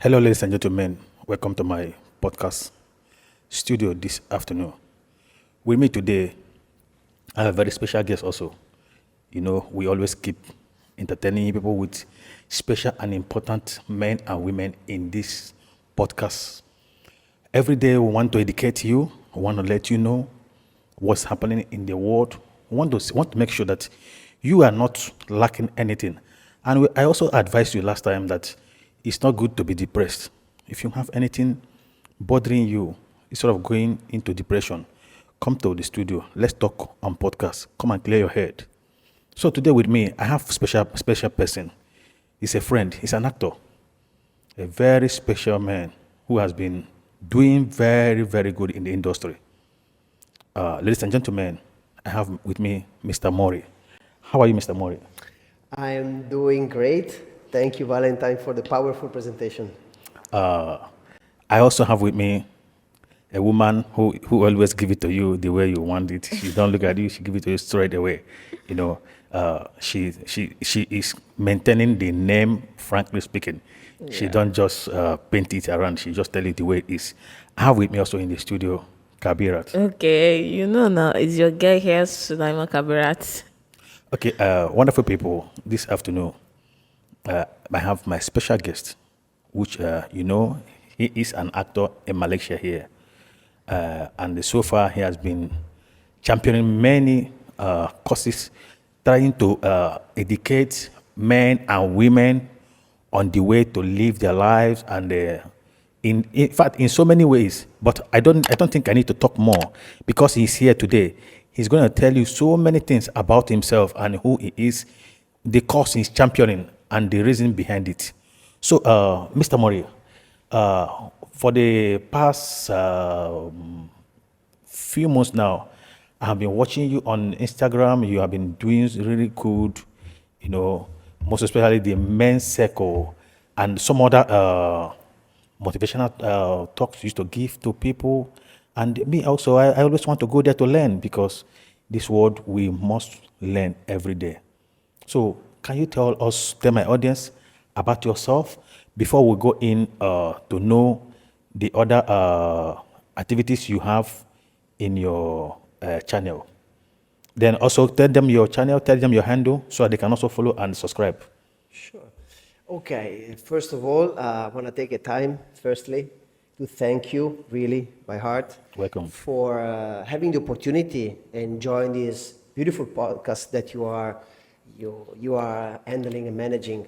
Hello, ladies and gentlemen. Welcome to my podcast studio this afternoon. With me today, I have a very special guest also. You know, we always keep entertaining people with special and important men and women in this podcast. Every day we want to educate you, we want to let you know what's happening in the world. We want to make sure that you are not lacking anything. And I also advised you last time that it's not good to be depressed. If you have anything bothering you, instead of going into depression, come to the studio. Let's talk on podcast. Come and clear your head. So today with me, I have special person. He's a friend. He's an actor. A very special man who has been doing very, very good in the industry. Ladies and gentlemen, I have with me Mr. Mori. How are you, Mr. Mori? I am doing great. Thank you, Valentine, for the powerful presentation. I also have with me a woman who always give it to you the way you want it. She don't look at you; she give it to you straight away. You know, she is maintaining the name. Frankly speaking, she don't just paint it around. She just tell it the way it is. I have with me also in the studio Kabirat. Okay, you know now, it's your guy here, Sulaiman Kabirat. Okay, wonderful people. This afternoon, I have my special guest, which you know, he is an actor in Malaysia here. And so far he has been championing many causes, trying to educate men and women on the way to live their lives, and in fact in so many ways. But I don't think I need to talk more because he's here today. He's going to tell you so many things about himself and who he is, the cause he's championing, and the reason behind it. So, Mr. Mori, for the past few months now, I have been watching you on Instagram. You have been doing really good, you know, most especially the men's circle and some other motivational talks you used to give to people. And me also, I always want to go there to learn, because this world we must learn every day. So can you tell my audience about yourself before we go in to know the other activities you have in your channel? Then also tell them your channel, tell them your handle, so they can also follow and subscribe. Sure. Okay, first of all, I want to take a time, firstly, to thank you, really, by heart. Welcome. For having the opportunity and join this beautiful podcast that you are handling and managing.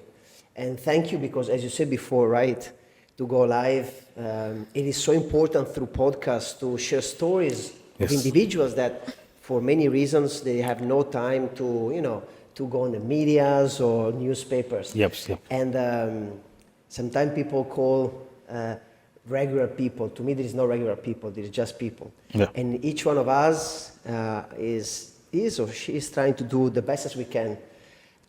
And thank you because, as you said before, right, to go live, it is so important through podcasts to share stories of individuals that, for many reasons, they have no time to, to go on the medias or newspapers. Yep. And sometimes people call regular people. To me, there is no regular people. There is just people. Yeah. And each one of us is or she is trying to do the best as we can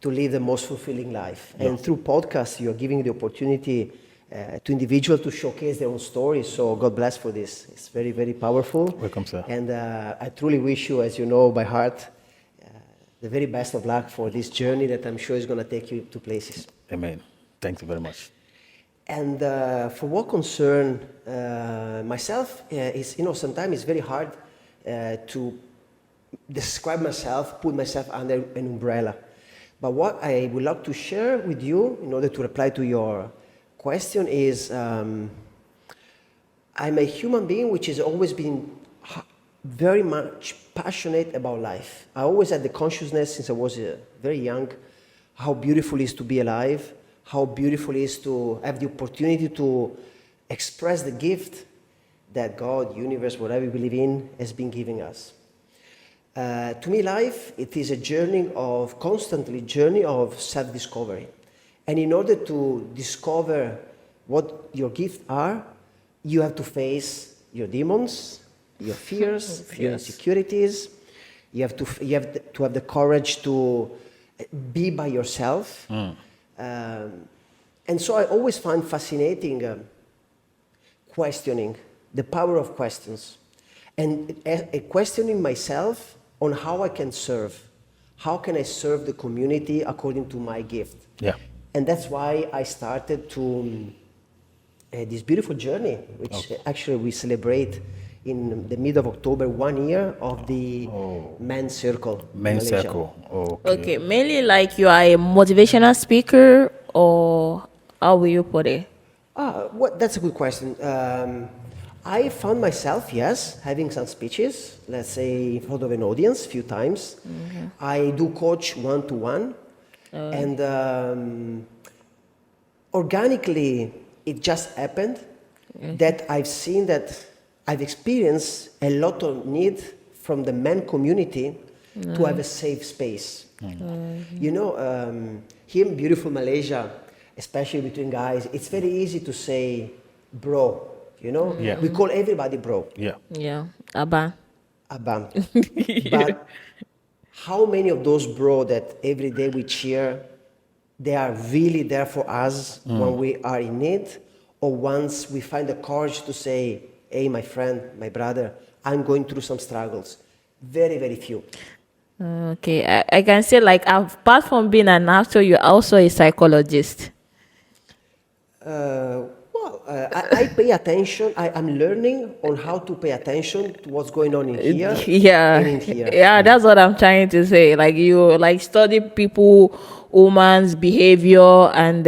to live the most fulfilling life. Yeah. And through podcasts, you are giving the opportunity to individuals to showcase their own stories. So God bless for this. It's very, very powerful. Welcome, sir. And I truly wish you, as you know by heart, the very best of luck for this journey that I'm sure is going to take you to places. Amen. Thank you very much. And for what concern myself, sometimes it's very hard to describe myself, put myself under an umbrella. But what I would like to share with you, in order to reply to your question, is I'm a human being which has always been very much passionate about life. I always had the consciousness since I was very young, how beautiful it is to be alive, how beautiful it is to have the opportunity to express the gift that God, universe, whatever we believe in, has been giving us. To me, life, it is a journey of self-discovery. And in order to discover what your gifts are, you have to face your demons, your fears, your insecurities. You have to have the courage to be by yourself. And so I always find fascinating questioning, the power of questions, and questioning myself on how I can serve. How can I serve the community according to my gift? Yeah. And that's why I started to this beautiful journey, which actually we celebrate in the mid of October, 1 year of the Men's Circle. in Men's Malaysia. circle. Okay. Okay, mainly like you are a motivational speaker, or how will you put it? That's a good question. I found myself, yes, having some speeches, let's say in front of an audience a few times. I do coach one-to-one, and organically it just happened that I've seen that I've experienced a lot of need from the men community to have a safe space. You know, here in beautiful Malaysia, especially between guys, it's very easy to say bro, you know? Yeah. We call everybody bro, Yeah. Yeah, Abba. abam. But how many of those bro that every day we cheer, they are really there for us when we are in need, or once we find the courage to say, hey, my friend, my brother, I'm going through some struggles. Very, very few. Okay, I can say like apart from being an actor, you're also a psychologist. I pay attention. I'm learning on how to pay attention to what's going on in here Yeah, and in here. yeah, that's what I'm trying to say. Like you like study people, woman's behavior and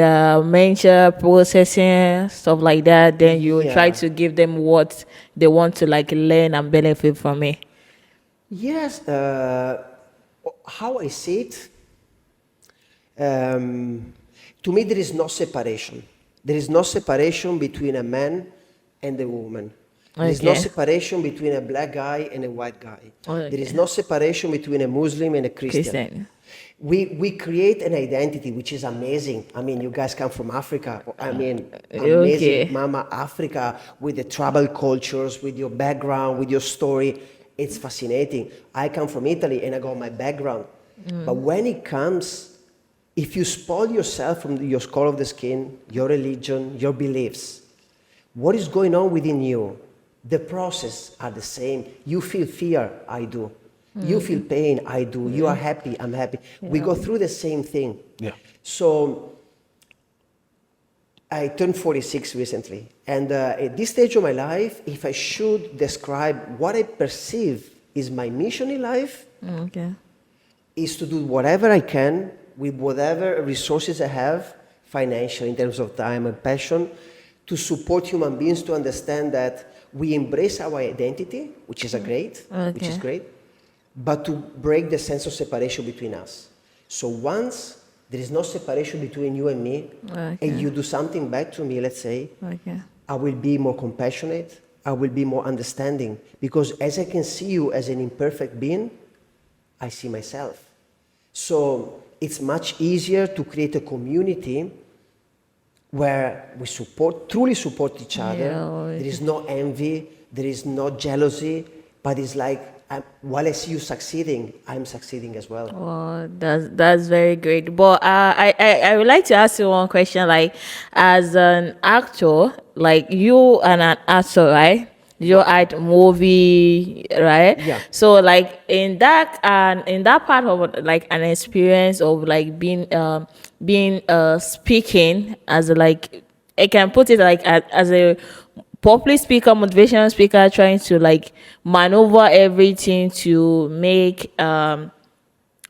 mental processing stuff like that. Then you try Yeah. to give them what they want to like learn and benefit from it. Yes, how I see it, to me there is no separation. There is no separation between a man and a woman. There is no Okay. separation between a black guy and a white guy. Okay. There is no separation between a Muslim and a Christian. Christian. We create an identity which is amazing. I mean, you guys come from Africa. I mean, amazing, Okay. Mama Africa, with the tribal cultures, with your background, with your story. It's fascinating. I come from Italy and I got my background. But when it comes, if you spoil yourself from your color of the skin, your religion, your beliefs, what is going on within you, the process are the same. You feel fear, I do. You feel pain, I do. You are happy, I'm happy. We go through the same thing. Yeah. So I turned 46 recently. And at this stage of my life, if I should describe what I perceive is my mission in life, Okay. is to do whatever I can with whatever resources I have, financial, in terms of time and passion, to support human beings to understand that we embrace our identity, which is which is Okay. great, but to break the sense of separation between us. So once there is no separation between you and me, Okay. and you do something back to me, let's say, Okay. I will be more compassionate, I will be more understanding, because as I can see you as an imperfect being, I see myself. So it's much easier to create a community where we truly support each other. Yeah, There is no envy, there is no jealousy, but it's like, while I see you succeeding, I'm succeeding as well. Well, that's very great. But I would like to ask you one question. Like, as an actor, like you and an actor, right? You act movie, right? Yeah. So like in that part of like an experience of like being speaking as like I can put it like as a public speaker, motivational speaker, trying to like maneuver everything to make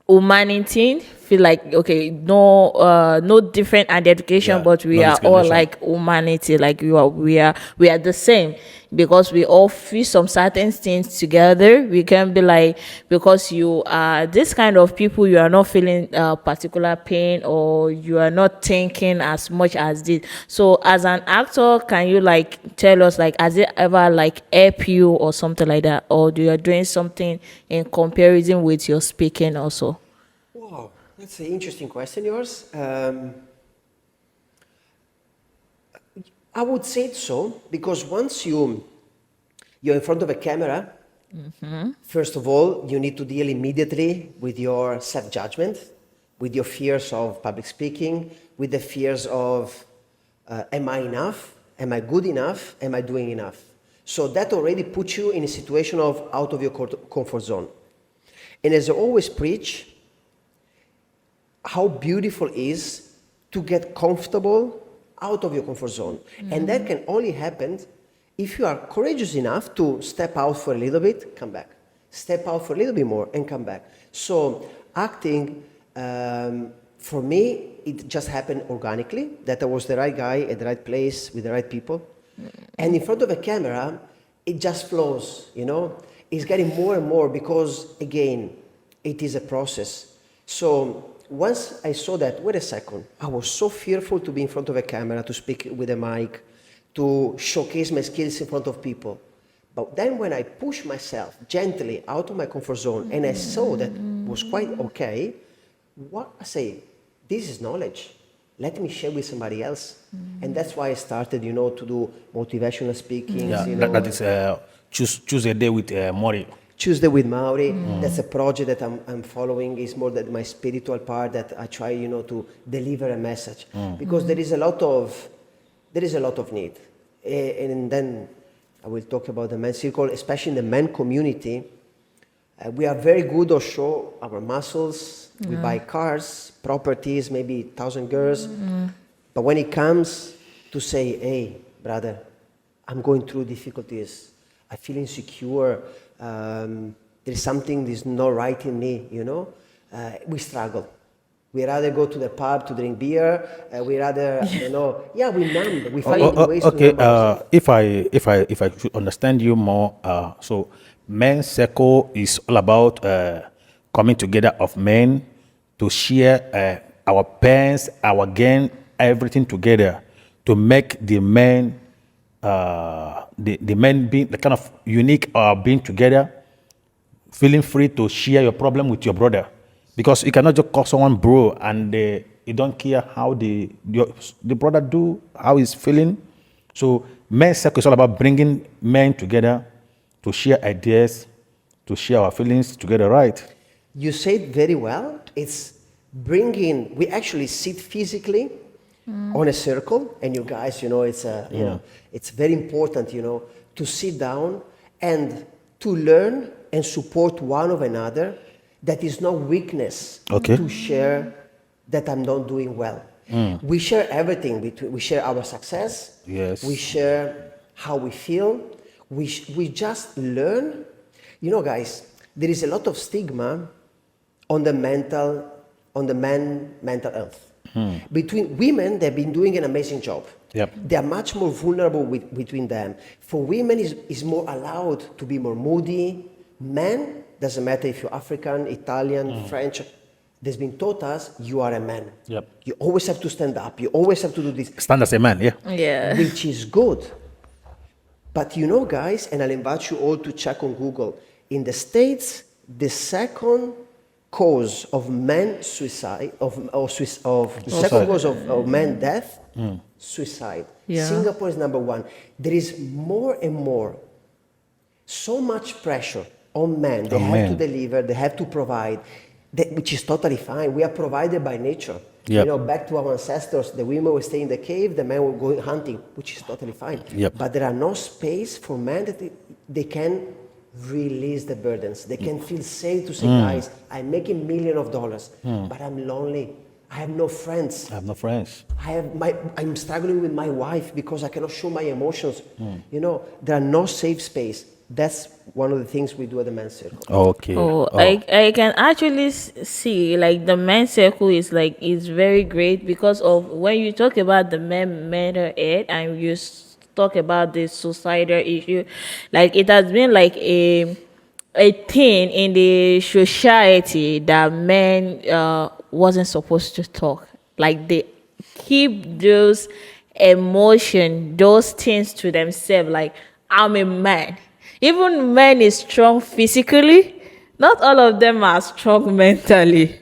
humanity feel like okay, no different identification, Yeah, but we no are all discrimination. like humanity, like we are the same, because we all feel some certain things together. We can be like, because you are this kind of people, you are not feeling particular pain, or you are not thinking as much as this. So as an actor, can you like tell us, like, has it ever like help you or something like that, or do you doing something in comparison with your speaking also? Wow, that's an interesting question, yours. I would say so, because once you're in front of a camera, first of all, you need to deal immediately with your self-judgment, with your fears of public speaking, with the fears of, am I enough? Am I good enough? Am I doing enough? So that already puts you in a situation of out of your comfort zone. And as I always preach, how beautiful it is to get comfortable out of your comfort zone. And that can only happen if you are courageous enough to step out for a little bit, come back. Step out for a little bit more and come back. So acting, for me, it just happened organically, that I was the right guy at the right place with the right people. And in front of a camera, it just flows, you know. It's getting more and more because, again, it is a process. So once I saw that, wait a second, I was so fearful to be in front of a camera, to speak with a mic, to showcase my skills in front of people. But then when I pushed myself gently out of my comfort zone and I saw that was quite okay, what I say, this is knowledge. Let me share with somebody else. And that's why I started, you know, to do motivational speaking. Yeah, You know, that is choose a day with Mori. Tuesday with Maori. That's a project that I'm following. It's more that my spiritual part that I try, you know, to deliver a message because there is a lot of need. And then I will talk about the men's circle, especially in the men community. We are very good to show our muscles. We buy cars, properties, maybe 1,000 girls. But when it comes to say, hey, brother, I'm going through difficulties. I feel insecure. There's something that's not right in me, you know. We struggle. We rather go to the pub to drink beer. We rather, you know, we numb. We find ways to numb ourselves. If I should understand you more, so men's circle is all about coming together of men to share our pains, our gain, everything together to make the men the men being the kind of unique being together, feeling free to share your problem with your brother, because you cannot just call someone bro and you don't care how the brother do, how he's feeling. So men's circle is all about bringing men together to share ideas, to share our feelings together, right? You said very well. It's bringing. We actually sit physically on a circle, and you guys, you know, it's you know, it's very important, you know, to sit down and to learn and support one of another. That is not weakness to share that I'm not doing well. We share everything. We share our success. Yes. We share how we feel. We just learn. You know, guys, there is a lot of stigma on the mental health. Between women, they've been doing an amazing job. Yep. They are much more vulnerable between them. For women, is more allowed to be more moody. Men, doesn't matter if you're African, Italian, French, there's been taught us you are a man. Yep. You always have to stand up. You always have to do this. Stand as a man, yeah. Yeah. Which is good. But you know, guys, and I'll invite you all to check on Google, in the States, the second cause of men suicide, second cause of men death, suicide. Yeah. Singapore is number one. There is more and more, so much pressure on men. They have to deliver, they have to provide, which is totally fine. We are provided by nature. Yep. You know, back to our ancestors, the women will stay in the cave, the men will go hunting, which is totally fine. Yep. But there are no space for men that they can release the burdens. They can feel safe to say, guys, I'm making millions of dollars, but I'm lonely. I have no friends. I have no friends. I'm struggling with my wife because I cannot show my emotions. You know, there are no safe space. That's one of the things we do at the men's circle. Okay. I can actually see like the men's circle is very great because of when you talk about the mental health and you talk about the suicidal issue, like it has been like a thing in the society that men wasn't supposed to talk. Like they keep those emotion, those things to themselves. Like I'm a man. Even men is strong physically, not all of them are strong mentally.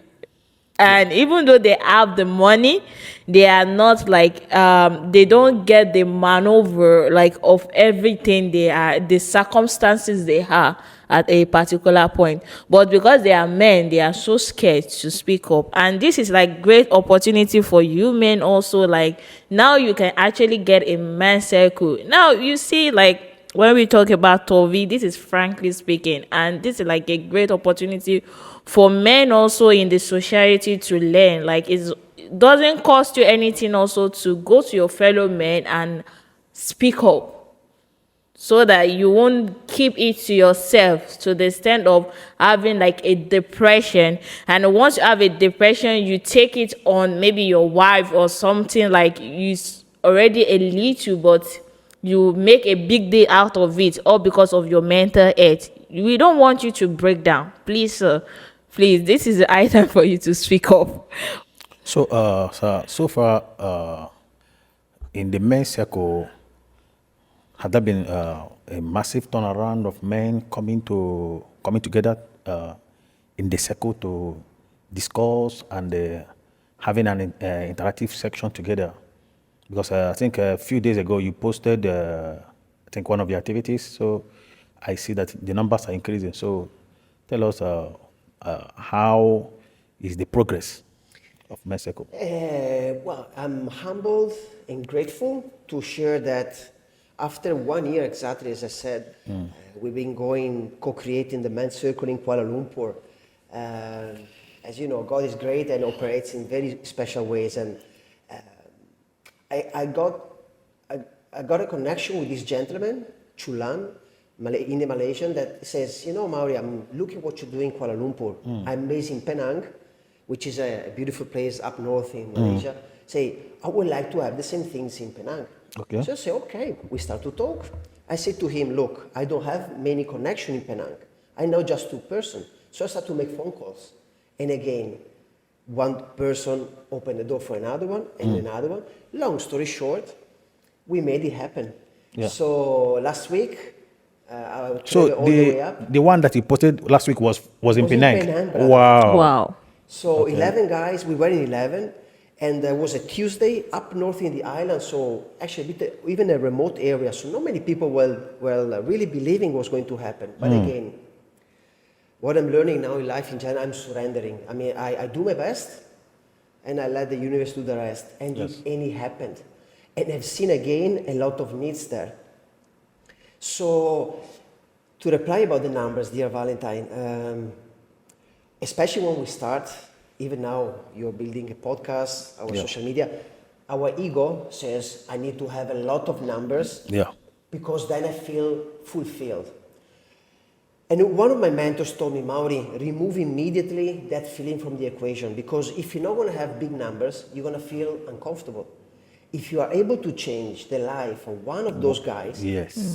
And even though they have the money, they are not like they don't get the maneuver like of everything the circumstances they have at a particular point. But because they are men, they are so scared to speak up. And this is like great opportunity for you men also. Like now you can actually get a men's circle. Now you see like when we talk about Tovi, this is frankly speaking, and this is like a great opportunity for men also in the society to learn. Like doesn't cost you anything also to go to your fellow men and speak up, so that you won't keep it to yourself to the extent of having like a depression. And once you have a depression, you take it on maybe your wife or something, like you already a little, but you make a big day out of it, all because of your mental health. We don't want you to break down. Please, sir, please, this is the high time for you to speak up. So, so far, in the men's circle, has there been a massive turnaround of men coming together in the circle to discuss and having an interactive section together? Because I think a few days ago you posted, I think, one of the activities. So I see that the numbers are increasing. So tell us how is the progress of men's circle? Well, I'm humbled and grateful to share that after 1 year exactly, as I said, we've been co-creating the men's circle in Kuala Lumpur. As you know, God is great and operates in very special ways. And I got a connection with this gentleman, Chulan, in the Malaysian, that says, you know, Mauri, I'm looking what you're doing in Kuala Lumpur. I'm based in Penang, which is a beautiful place up north in Malaysia. Say, I would like to have the same things in Penang. Okay. So I say, okay, we start to talk. I say to him, look, I don't have many connection in Penang. I know just 2 persons. So I start to make phone calls. And again, one person opened the door for another one and another one. Long story short, we made it happen. Yeah. So last week, I So traveled all the way up. the one that you posted last week was in in Penang. Penang, brother. Wow. Wow. So 11 guys, we were in 11, and there was a Tuesday up north in the island, so actually even a remote area, so not many people were really believing was going to happen. But again, what I'm learning now in life in China, I'm surrendering. I mean, I do my best, and I let the universe do the rest, and it happened. And I've seen again a lot of needs there. So to reply about the numbers, dear Valentine, especially when we start, even now you're building a podcast, our social media, our ego says, I need to have a lot of numbers because then I feel fulfilled. And one of my mentors told me, Mauri, remove immediately that feeling from the equation, because if you're not going to have big numbers, you're going to feel uncomfortable. If you are able to change the life of one of those guys,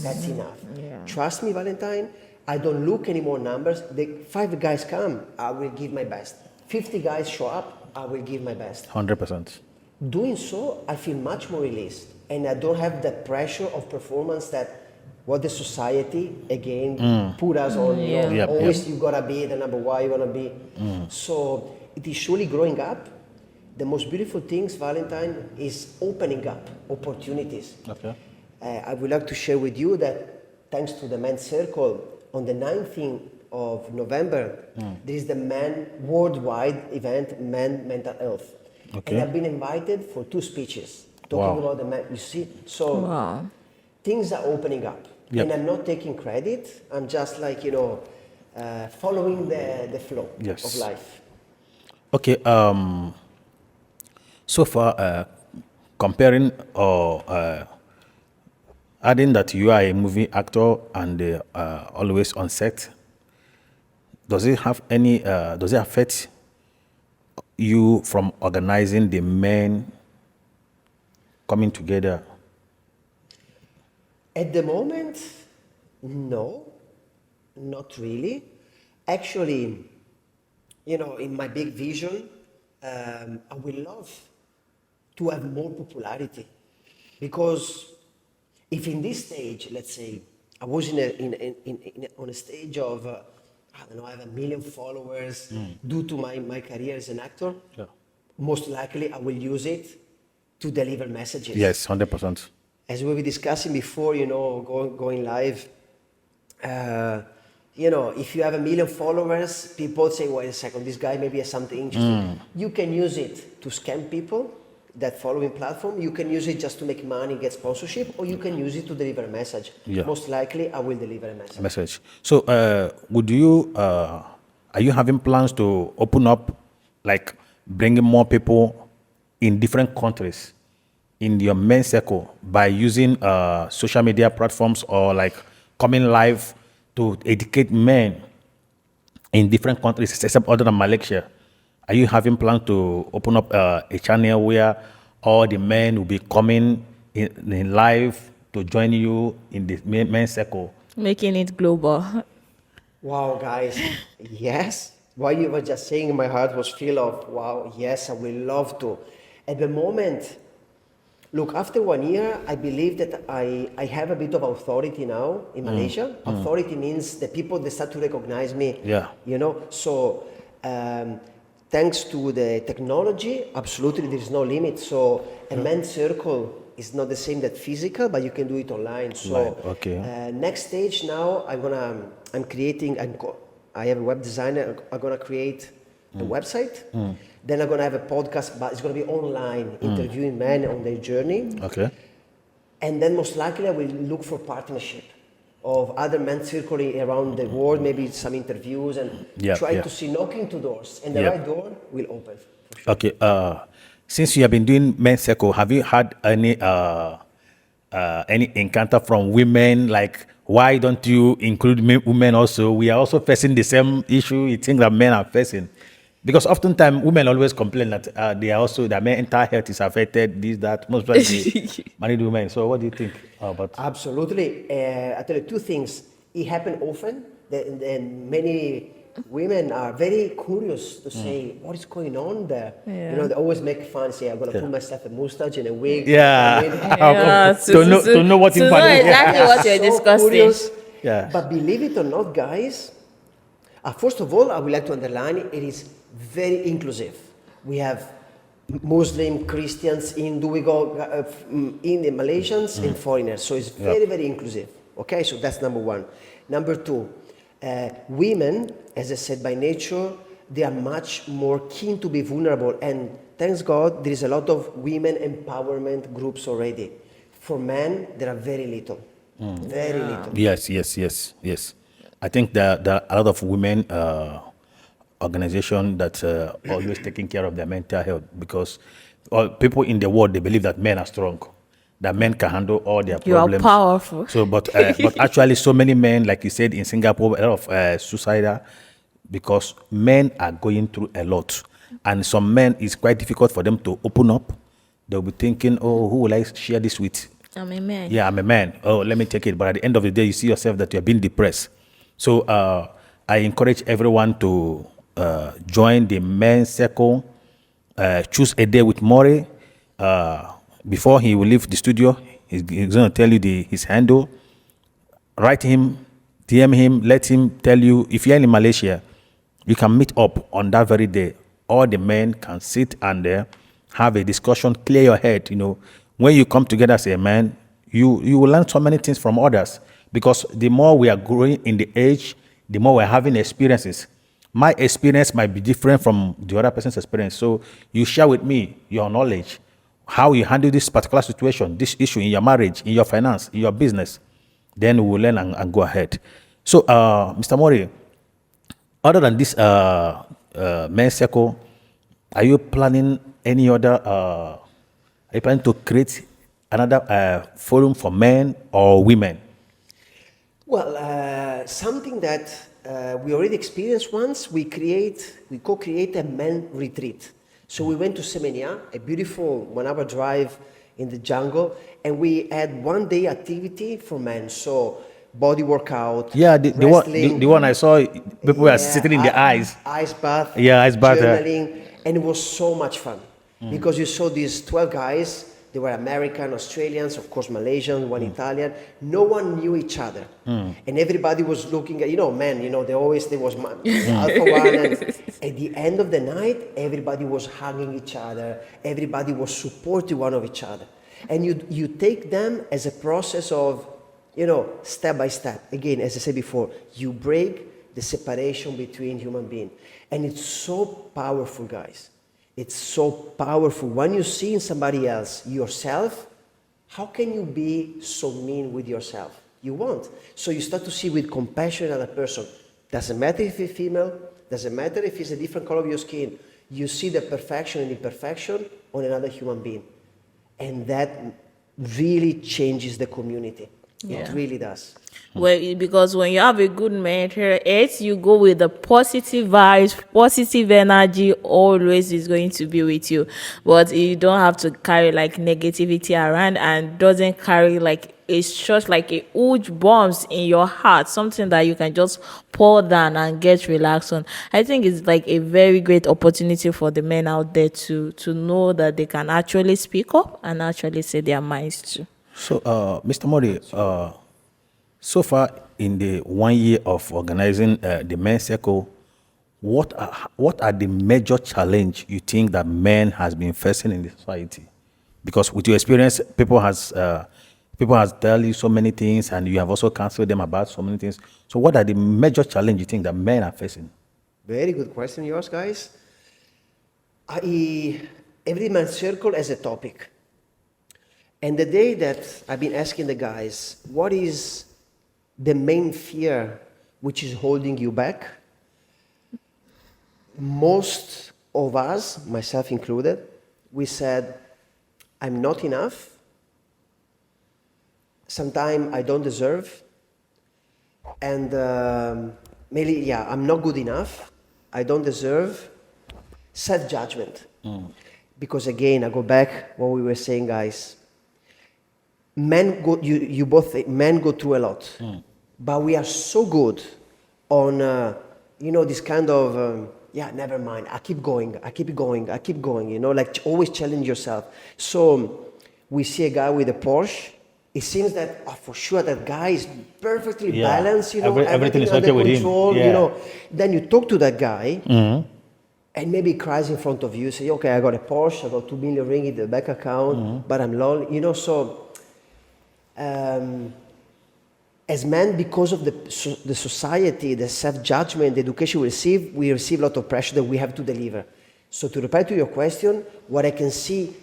that's enough. Yeah. Trust me, Valentine, I don't look any more numbers. The 5 guys come, I will give my best. 50 guys show up, I will give my best. 100%. Doing so, I feel much more released. And I don't have the pressure of performance that what the society, again, put us on. Always you gotta be the number one, you wanna be. So it is surely growing up. The most beautiful things, Valentine, is opening up opportunities. Okay. I would like to share with you that thanks to the Men's Circle, on the 19th of November, there is the Men Worldwide event, Men Mental Health. Okay. And I've been invited for 2 speeches talking about the men. You see, so things are opening up. Yep. And I'm not taking credit. I'm just like, following the flow of life. Okay. So far, comparing or adding that you are a movie actor and always on set, does it have any? Does it affect you from organizing the men coming together? At the moment, no, not really. Actually, in my big vision, I would love to have more popularity, because if in this stage, let's say, I was on a stage of, I have 1 million followers due to my career as an actor, most likely I will use it to deliver messages. Yes, 100%. As we were discussing before, going live, if you have 1 million followers, people say, wait a second, this guy maybe has something interesting. You can use it to scam people, that following platform. You can use it just to make money, get sponsorship, or you can use it to deliver a message. Most likely, I will deliver a message. So, are you having plans to open up, like bringing more people in different countries in your men's circle by using social media platforms or like coming live to educate men in different countries except other than Malaysia? Are you having plans to open up a channel where all the men will be coming in live to join you in the men's circle? Making it global. Wow, guys, yes. What you were just saying, my heart was filled of, wow, yes, I will love to. At the moment, look, after 1 year, I believe that I have a bit of authority now in Malaysia. Authority means the people, they start to recognize me. Yeah. You know, so thanks to the technology, absolutely there is no limit. So a men's circle is not the same that physical, but you can do it online. So Right, okay. next stage now, I'm creating, I have a web designer, I'm gonna create a website. Then I'm gonna have a podcast, but it's gonna be online, interviewing men on their journey. Okay. And then most likely I will look for partnership of other men circling around the world, maybe some interviews, and try to see, knocking to doors, and the right door will open. For sure. Okay. Since you have been doing men's circle, have you had any encounter from women? Like, why don't you include women also? We are also facing the same issue you think that men are facing. Because oftentimes women always complain that they are also, their mental health is affected, this, that, most especially married women. So what do you think about? Absolutely. I tell you two things. It happens often, and many women are very curious to say, what is going on there? Yeah. You know, they always make fun, say, I'm going to put myself a mustache and a wig. Yeah. Yeah, to know what to know important. exactly what you're So discussing. curious. Yeah. But believe it or not, guys, first of all, I would like to underline it is very inclusive. We have Muslim, Christians, Hindu, we go Indian, Malaysians, and foreigners. So it's very, very inclusive. Okay, so that's number one. Number two, women, as I said, by nature, they are much more keen to be vulnerable. And thanks God, there is a lot of women empowerment groups already. For men, there are very little. Very little. Yes. I think there are a lot of women organizations that always taking care of their mental health, because people in the world, they believe that men are strong, that men can handle all their You are problems. powerful. So, but actually, so many men, like you said in Singapore, a lot of suicidal, because men are going through a lot, and some men, it's quite difficult for them to open up. They'll be thinking, oh, who will I share this with? I'm a man. Yeah, I'm a man. Oh, let me take it. But at the end of the day, you see yourself that you're being depressed. So I encourage everyone to join the men's circle. Choose a day with Maury. Before he will leave the studio, he's going to tell you his handle. Write him, DM him, let him tell you. If you're in Malaysia, you can meet up on that very day. All the men can sit and have a discussion, clear your head. You know, when you come together as a man, you will learn so many things from others, because the more we are growing in the age, the more we're having experiences. My experience might be different from the other person's experience. So you share with me your knowledge, how you handle this particular situation, this issue in your marriage, in your finance, in your business. Then we will learn and go ahead. So, Mr. Mori, other than this men's circle, are you planning any other? Are you planning to create another forum for men or women? Well, something that we already experienced once, we co-create a men retreat. So we went to Semenya, a beautiful 1 hour drive in the jungle, and we had 1 day activity for men. So body workout, Yeah, wrestling, the one I saw, people were sitting in the ice. ice bath, Yeah, ice bath, journaling, and it was so much fun because you saw these 12 guys. They were American, Australians, of course Malaysians, one Italian. No one knew each other, and everybody was looking at men. There was alpha one, and at the end of the night, everybody was hugging each other. Everybody was supporting one of each other, and you take them as a process of, step by step. Again, as I said before, you break the separation between human beings, and it's so powerful, guys. It's so powerful. When you see in somebody else yourself, how can you be so mean with yourself? You won't. So you start to see with compassion another person. Doesn't matter if he's female, doesn't matter if he's a different color of your skin. you see the perfection and imperfection on another human being. And that really changes the community. Yeah. It really does. Well, because when you have a good mentor, you go with the positive vibes, positive energy always is going to be with you. But you don't have to carry like negativity around, and doesn't carry like it's just like a huge bombs in your heart, something that you can just pour down and get relaxed on. I think it's like a very great opportunity for the men out there to know that they can actually speak up and actually say their minds too. So, Mr. Mori, so far in the 1 year of organizing the men's circle, what are the major challenge you think that men has been facing in the society? Because with your experience, people has tell you so many things, and you have also counseled them about so many things. So, what are the major challenge you think that men are facing? Very good question, yours, guys. Every man's circle has a topic. And the day that I've been asking the guys, what is the main fear which is holding you back? Most of us, myself included, we said, I'm not enough. Sometimes I don't deserve. And maybe, I'm not good enough. I don't deserve. Self-judgment. Because again, I go back what we were saying, guys. Men go, you both, men go through a lot. But we are so good on, this kind of, never mind, I keep going, like always challenge yourself. So we see a guy with a Porsche. It seems that, for sure, that guy is perfectly balanced, everything is under okay with control, him. Then you talk to that guy, and maybe he cries in front of you, say, okay, I got a Porsche, I got 2 million ringgit in the bank account, but I'm lonely, so... as men, because of the society, the self-judgment, the education we receive a lot of pressure that we have to deliver. So to reply to your question, what I can see,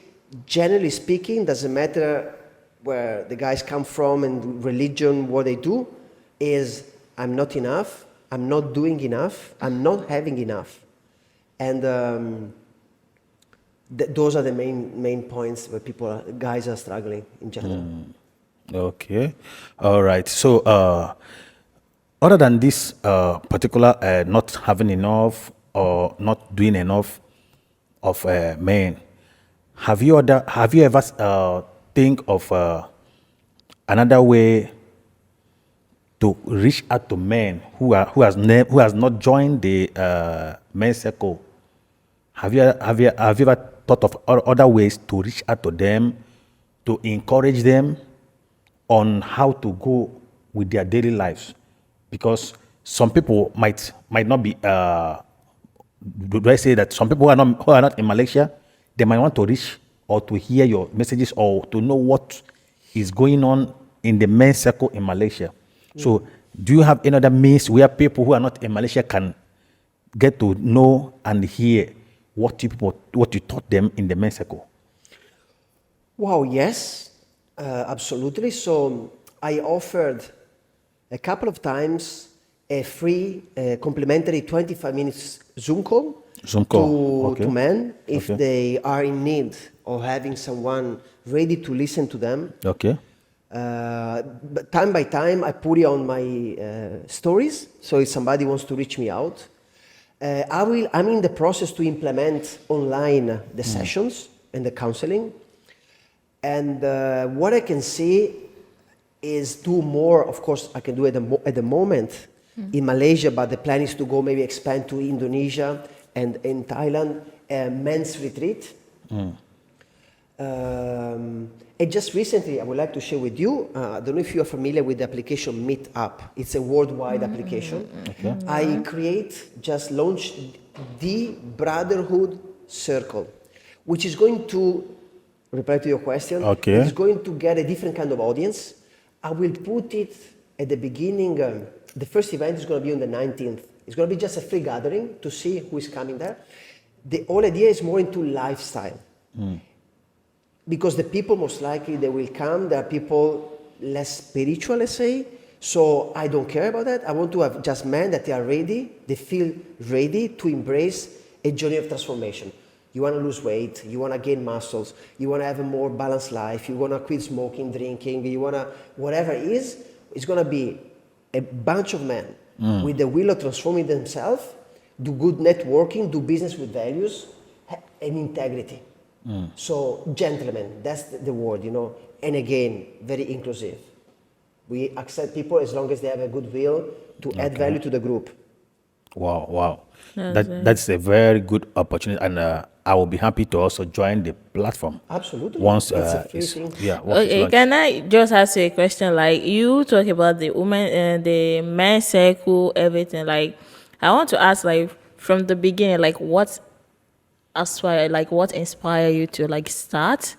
generally speaking, doesn't matter where the guys come from and religion, what they do, is I'm not enough, I'm not doing enough, I'm not having enough. And those are the main points where guys are struggling in general. Okay. All right. So, other than this particular not having enough or not doing enough of men, have you ever think of another way to reach out to men who has not joined the men's circle? Have you ever thought of other ways to reach out to them, to encourage them on how to go with their daily lives? Because some people might not be. Do I say that some people who are not in Malaysia, they might want to reach or to hear your messages or to know what is going on in the men's circle in Malaysia. So, do you have any other means where people who are not in Malaysia can get to know and hear what you taught them in the men's circle? Wow, yes. Absolutely. So I offered a couple of times a free, complimentary 25 minutes Zoom call to men if they are in need of having someone ready to listen to them. Okay. But time by time, I put it on my stories. So if somebody wants to reach me out, I'm in the process to implement online the sessions and the counseling. And what I can see is do more. Of course, I can do it at the moment in Malaysia, but the plan is to go maybe expand to Indonesia and in Thailand, a men's retreat. And just recently, I would like to share with you, I don't know if you are familiar with the application Meetup. It's a worldwide application. Okay. I just launched the Brotherhood Circle, which is going to reply to your question. Okay. It's going to get a different kind of audience. I will put it at the beginning. The first event is going to be on the 19th. It's going to be just a free gathering to see who is coming there. The whole idea is more into lifestyle. Because the people most likely they will come, there are people less spiritual, let's say. So I don't care about that. I want to have just men that they are ready, they feel ready to embrace a journey of transformation. You want to lose weight, you want to gain muscles, you want to have a more balanced life, you want to quit smoking, drinking, you want to, whatever it is, it's going to be a bunch of men with the will of transforming themselves, do good networking, do business with values and integrity. So, gentlemen, that's the word, you know, and again, very inclusive. We accept people as long as they have a good will to add value to the group. Wow, wow. That's That's a very good opportunity, and I will be happy to also join the platform. Absolutely. Once It's a free it's, thing. yeah, once it's Okay, launched. can I just ask you a question? Like you talk about the woman and the men's circle, everything. Like I want to ask, like from the beginning, like what what inspired you to like start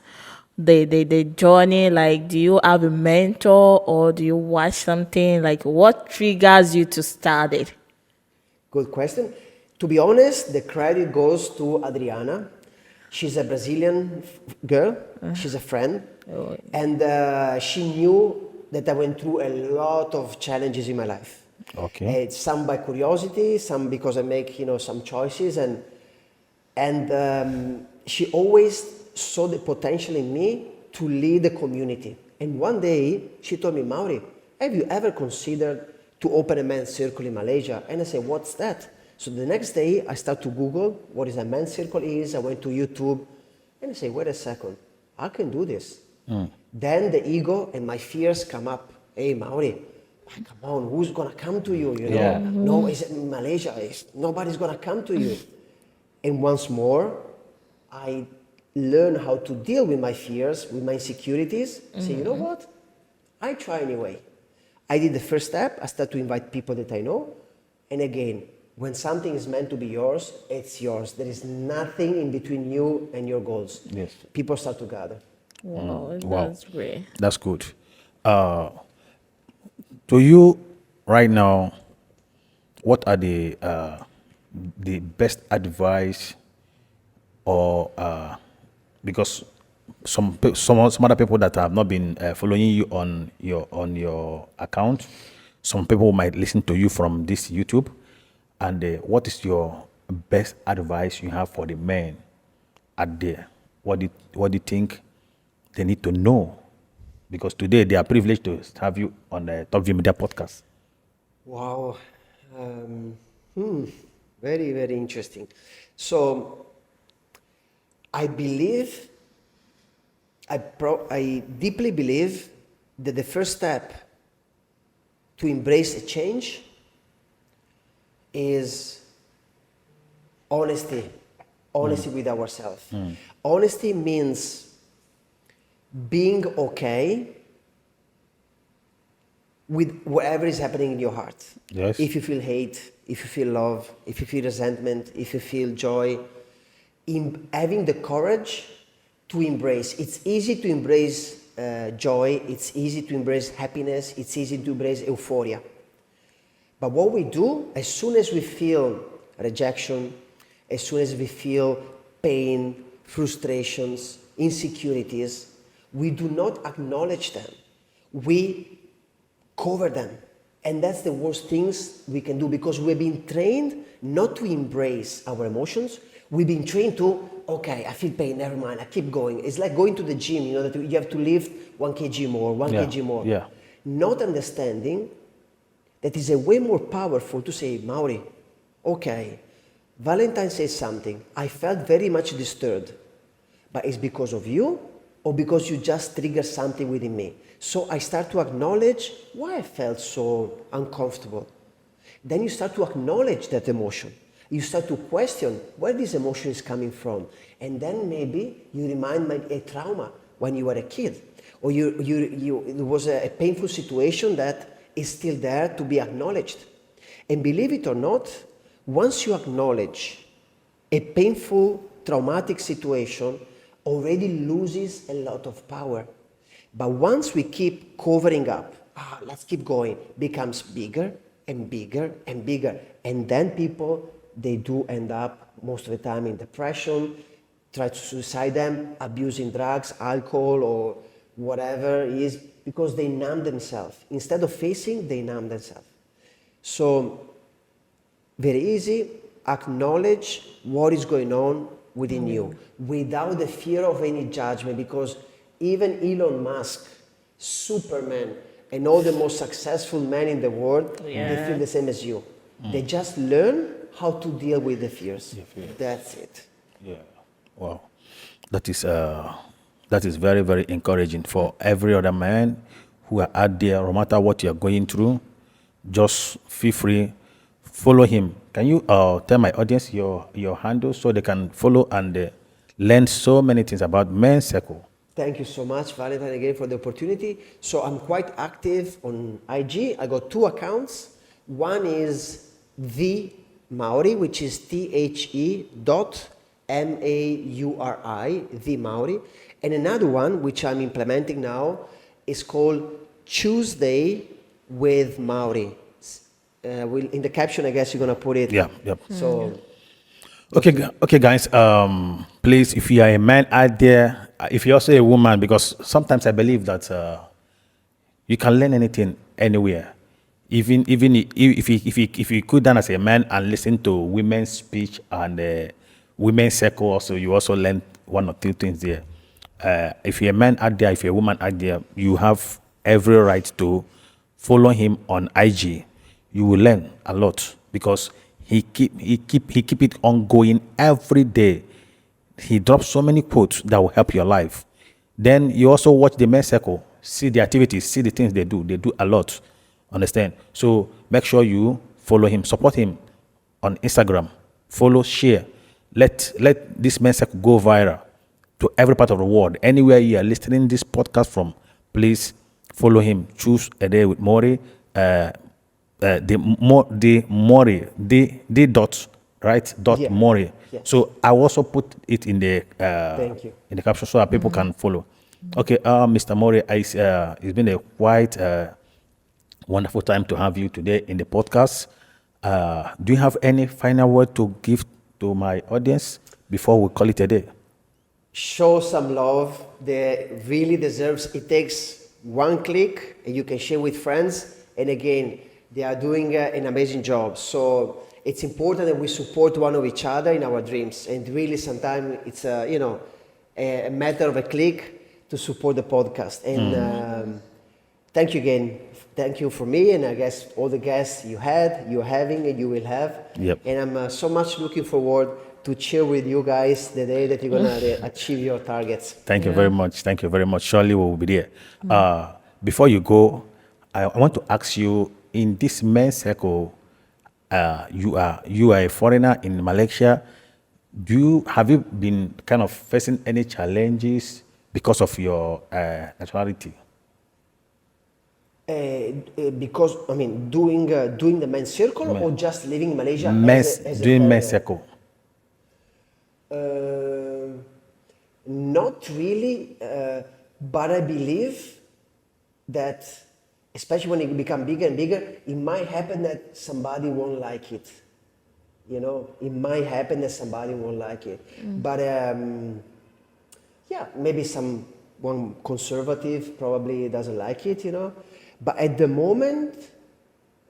the journey? Like, do you have a mentor or do you watch something? Like, what triggers you to start it? Good question. To be honest, the credit goes to Adriana. She's a Brazilian girl. She's a friend. And she knew that I went through a lot of challenges in my life. Okay. Some by curiosity, some because I make, you know, some choices. And she always saw the potential in me to lead the community. And one day she told me, Mauri, have you ever considered to open a men's circle in Malaysia? And I said, what's that? So the next day I start to Google what is a men's circle is. I went to YouTube and I say, wait a second, I can do this. Then the ego and my fears come up. Hey, Mauri, come on, who's gonna come to you? You know, Yeah. no, it's in Malaysia. Nobody's gonna come to you. And once more, I learn how to deal with my fears, with my insecurities. Say, you know what? I try anyway. I did the first step. I start to invite people that I know. And again, when something is meant to be yours, it's yours. There is nothing in between you and your goals. Yes. People start to gather. Wow, Wow. that's great. That's good. To you, right now, what are the best advice, or because some other people that have not been following you on your account, some people might listen to you from this YouTube, and what is your best advice you have for the men out there? What do you think they need to know? Because today they are privileged to have you on the Top View Media podcast. Wow. Very, very interesting. So, I believe, I deeply believe that the first step to embrace a change is honesty. Honesty with ourselves. Honesty means being okay with whatever is happening in your heart. Yes. If you feel hate, if you feel love, if you feel resentment, if you feel joy, in having the courage to embrace. It's easy to embrace joy, it's easy to embrace happiness, it's easy to embrace euphoria. But what we do, as soon as we feel rejection, as soon as we feel pain, frustrations, insecurities, we do not acknowledge them. We cover them. And that's the worst things we can do, because we've been trained not to embrace our emotions. We've been trained to, okay, I feel pain, never mind, I keep going. It's like going to the gym, you know, that you have to lift 1 kg more, 1 kg more. Yeah. Not understanding that is a way more powerful to say, Mauri, okay, Valentine says something. I felt very much disturbed, but it's because of you or because you just triggered something within me. So I start to acknowledge why I felt so uncomfortable. Then you start to acknowledge that emotion. You start to question where this emotion is coming from. And then maybe you remind a trauma when you were a kid. Or there was a painful situation that is still there to be acknowledged. And believe it or not, once you acknowledge a painful, traumatic situation, already loses a lot of power. But once we keep covering up, let's keep going, becomes bigger and bigger and bigger. And then people, they do end up most of the time in depression, try to suicide them, abusing drugs, alcohol, or whatever it is, because they numb themselves. Instead of facing, they numb themselves. So, very easy, acknowledge what is going on within you without the fear of any judgment, because even Elon Musk, Superman, and all the most successful men in the world, they feel the same as you. They just learn how to deal with the fears. That's it. Yeah. Wow. That is very, very encouraging for every other man who are out there, no matter what you're going through. Just feel free, follow him. Can you tell my audience your handle so they can follow and learn so many things about Men's Circle? Thank you so much, Valentine, again for the opportunity. So I'm quite active on IG. I got 2 accounts. One is The Mauri, which is THE.MAURI, The Mauri. And another one, which I'm implementing now, is called Tuesday with Mauri. In the caption, I guess you're going to put it. Yeah, yep. So, Okay, guys. Please, if you are a man out there, if you're also a woman, because sometimes I believe that you can learn anything anywhere. Even if you could down as a man and listen to women's speech and women's circle, also you also learn 1 or 2 things there. If you're a man out there, if you're a woman out there, you have every right to follow him on IG. You will learn a lot because he keep it ongoing every day. He drops so many quotes that will help your life. Then you also watch the Men's Circle, see the activities, see the things they do. They do a lot. Understand? So make sure you follow him, support him on Instagram. Follow, share. Let this Men's Circle go viral to every part of the world. Anywhere you are listening this podcast from, please follow him. Choose a day with Mori. The dot, right? Dot Yeah. Mori. Yes. So I also put it in the Thank you. in the caption so that people can follow. Okay, Mr. Mori, it's been a quite wonderful time to have you today in the podcast. Do you have any final word to give to my audience before we call it a day? Show some love. They really deserves. It takes 1 click, and you can share with friends. And again, they are doing an amazing job. So it's important that we support one of each other in our dreams. And really, sometimes it's a matter of a click to support the podcast. And thank you again. Thank you for me, and I guess all the guests you're having, and you will have. Yep. And I'm so much looking forward to cheer with you guys the day that you're gonna achieve your targets. Thank you very much. Thank you very much. Surely we will be there. Before you go, I want to ask you, in this Men's Circle, you are a foreigner in Malaysia. Have you been kind of facing any challenges because of your nationality? Because I mean, doing the Men's Circle or just living in Malaysia Men's foreigner? Circle. Not really, but I believe that, especially when it become bigger and bigger, it might happen that somebody won't like it. You know, it might happen that somebody won't like it. But yeah, maybe one conservative probably doesn't like it, you know. But at the moment,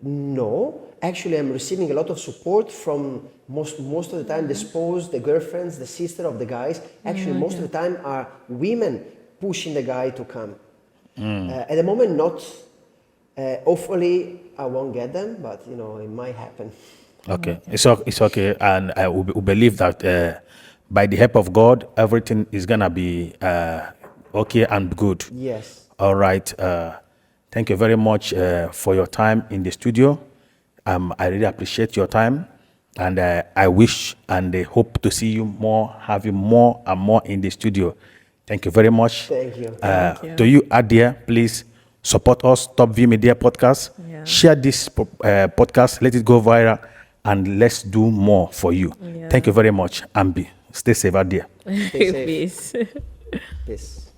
no. Actually, I'm receiving a lot of support from most of the time the spouse, the girlfriends, the sister of the guys. Actually, most of the time are women pushing the guy to come. At the moment, not. Hopefully, I won't get them, but you know, it might happen. Okay, it's okay, and I will believe that by the help of God, everything is gonna be okay and good. Yes. All right. Thank you very much for your time in the studio. I really appreciate your time, and I wish and I hope to see you have you more and more in the studio. Thank you very much. Thank you. To you out there, please support us, Top V Media Podcast. Yeah. Share this podcast, let it go viral, and let's do more for you. Yeah. Thank you very much, Ambi. Stay safe out there. Stay safe. Peace. Peace.